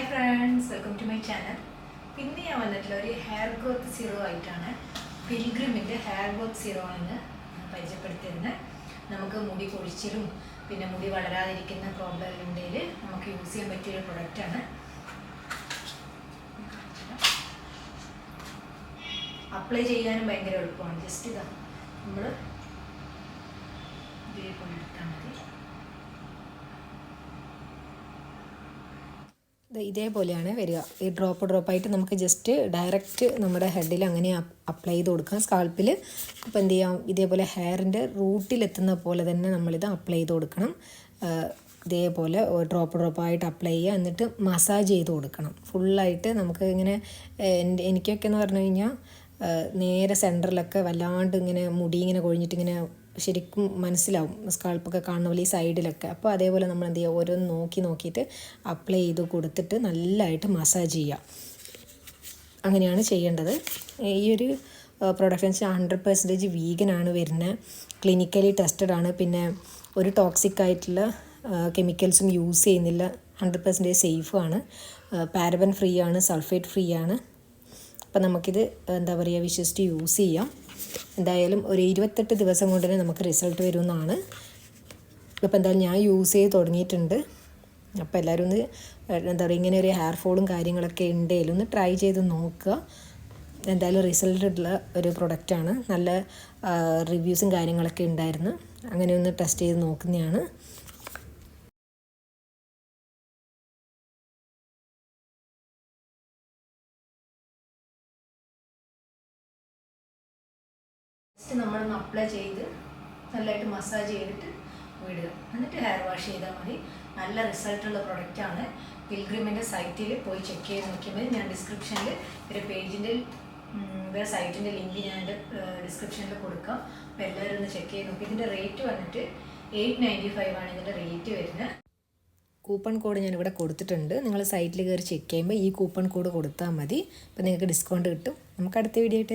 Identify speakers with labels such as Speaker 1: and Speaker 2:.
Speaker 1: Hi friends, welcome to my channel. പിന്നെ ഞാൻ വന്നിട്ടുള്ള ഒരു ഹെയർ ഗ്രോത്ത് സീറോ ആയിട്ടാണ്. പിൽഗ്രിമിൻ്റെ ഹെയർ ഗ്രോത്ത് സീറോ ആണ് പരിചയപ്പെടുത്തിയിരുന്നത്. നമുക്ക് മുടി കൊഴിച്ചിലും പിന്നെ മുടി വളരാതിരിക്കുന്ന പ്രോബ്ലം ഉണ്ടെങ്കിൽ നമുക്ക് യൂസ് ചെയ്യാൻ പറ്റിയൊരു പ്രൊഡക്റ്റാണ്. അപ്ലൈ ചെയ്യാനും ഭയങ്കര എളുപ്പമാണ്. ജസ്റ്റ് ഇതാ നമ്മൾ ഇതേപോലെ എടുത്താൽ മതി.
Speaker 2: ഇതേപോലെയാണ് വരിക. ഈ ഡ്രോപ്പായിട്ട് നമുക്ക് ജസ്റ്റ് ഡയറക്റ്റ് നമ്മുടെ ഹെഡിൽ അങ്ങനെ അപ്ലൈ ചെയ്ത് കൊടുക്കാം. സ്കാൾപ്പിൽ അപ്പോൾ എന്ത് ചെയ്യാം, ഇതേപോലെ ഹെയറിൻ്റെ റൂട്ടിലെത്തുന്ന പോലെ തന്നെ നമ്മളിത് അപ്ലൈ ചെയ്ത് കൊടുക്കണം. ഇതേപോലെ ഡ്രോപ്പായിട്ട് അപ്ലൈ ചെയ്യുക, എന്നിട്ട് മസാജ് ചെയ്ത് കൊടുക്കണം ഫുള്ളായിട്ട്. നമുക്ക് ഇങ്ങനെ എനിക്കൊക്കെ എന്ന് പറഞ്ഞു കഴിഞ്ഞാൽ നേരെ സെൻറ്ററിലൊക്കെ വല്ലാണ്ട് ഇങ്ങനെ മുടി ഇങ്ങനെ കൊഴിഞ്ഞിട്ട് ശരിക്കും മനസ്സിലാവും, സ്കാൾപ്പൊക്കെ കാണുന്ന പോലെ ഈ സൈഡിലൊക്കെ. അപ്പോൾ അതേപോലെ നമ്മൾ എന്ത് ചെയ്യുക, ഓരോന്ന് നോക്കിയിട്ട് അപ്ലൈ ചെയ്ത് കൊടുത്തിട്ട് നല്ലതായിട്ട് മസാജ് ചെയ്യുക. അങ്ങനെയാണ് ചെയ്യേണ്ടത്. ഈ ഒരു പ്രൊഡക്റ്റ് വെച്ചാൽ 100% വീഗനാണ് വരുന്നത്, ക്ലിനിക്കലി ടെസ്റ്റഡ് ആണ്. പിന്നെ ഒരു ടോക്സിക് ആയിട്ടുള്ള കെമിക്കൽസും യൂസ് ചെയ്യുന്നില്ല, 100% സേഫാണ്, പാരബൻ ഫ്രീ ആണ്, സൾഫേറ്റ് ഫ്രീ ആണ്. അപ്പം നമുക്കിത് എന്താ പറയുക, വിശ്വസിച്ച് യൂസ് ചെയ്യാം. എന്തായാലും ഒരു 28 ദിവസം കൊണ്ട് തന്നെ നമുക്ക് റിസൾട്ട് വരുമെന്നാണ്. ഇപ്പോൾ എന്തായാലും ഞാൻ യൂസ് ചെയ്ത് തുടങ്ങിയിട്ടുണ്ട്. അപ്പോൾ എല്ലാവരും ഒന്ന് എന്താ പറയുക, ഇങ്ങനെ ഒരു ഹെയർ ഫോളും കാര്യങ്ങളൊക്കെ ഉണ്ടെങ്കിലും ഒന്ന് ട്രൈ ചെയ്ത് നോക്കുക. എന്തായാലും റിസൾട്ടുള്ള ഒരു പ്രൊഡക്റ്റാണ്. നല്ല റിവ്യൂസും കാര്യങ്ങളൊക്കെ ഉണ്ടായിരുന്നു. അങ്ങനെ ഒന്ന് ടെസ്റ്റ് ചെയ്ത് നോക്കുന്നതാണ്.
Speaker 1: നമ്മളൊന്ന് അപ്ലൈ ചെയ്ത് നല്ലതായിട്ട് മസാജ് ചെയ്തിട്ട് വിടുക, എന്നിട്ട് ഹെയർ വാഷ് ചെയ്താൽ മതി. നല്ല റിസൾട്ടുള്ള പ്രൊഡക്റ്റാണ്. പിൽഗ്രിമിൻ്റെ സൈറ്റിൽ പോയി ചെക്ക് ചെയ്ത് നോക്കിയാൽ ഞാൻ ഡിസ്ക്രിപ്ഷനിൽ ഇവരുടെ സൈറ്റിൻ്റെ ലിങ്ക് ഞാൻ എൻ്റെ ഡിസ്ക്രിപ്ഷനിൽ കൊടുക്കാം. അപ്പോൾ എല്ലാവരും ഒന്ന് ചെക്ക് ചെയ്ത് നോക്കി. ഇതിൻ്റെ റേറ്റ് വന്നിട്ട് 895 ആണ് ഇതിൻ്റെ റേറ്റ് വരുന്നത്.
Speaker 2: കൂപ്പൺ കോഡ് ഞാനിവിടെ കൊടുത്തിട്ടുണ്ട്. നിങ്ങൾ സൈറ്റിൽ കയറി ചെക്ക് ചെയ്യുമ്പോൾ ഈ കൂപ്പൺ കോഡ് കൊടുത്താൽ മതി. അപ്പോൾ നിങ്ങൾക്ക് ഡിസ്കൗണ്ട് കിട്ടും. നമുക്ക് അടുത്ത വീഡിയോ ആയിട്ട്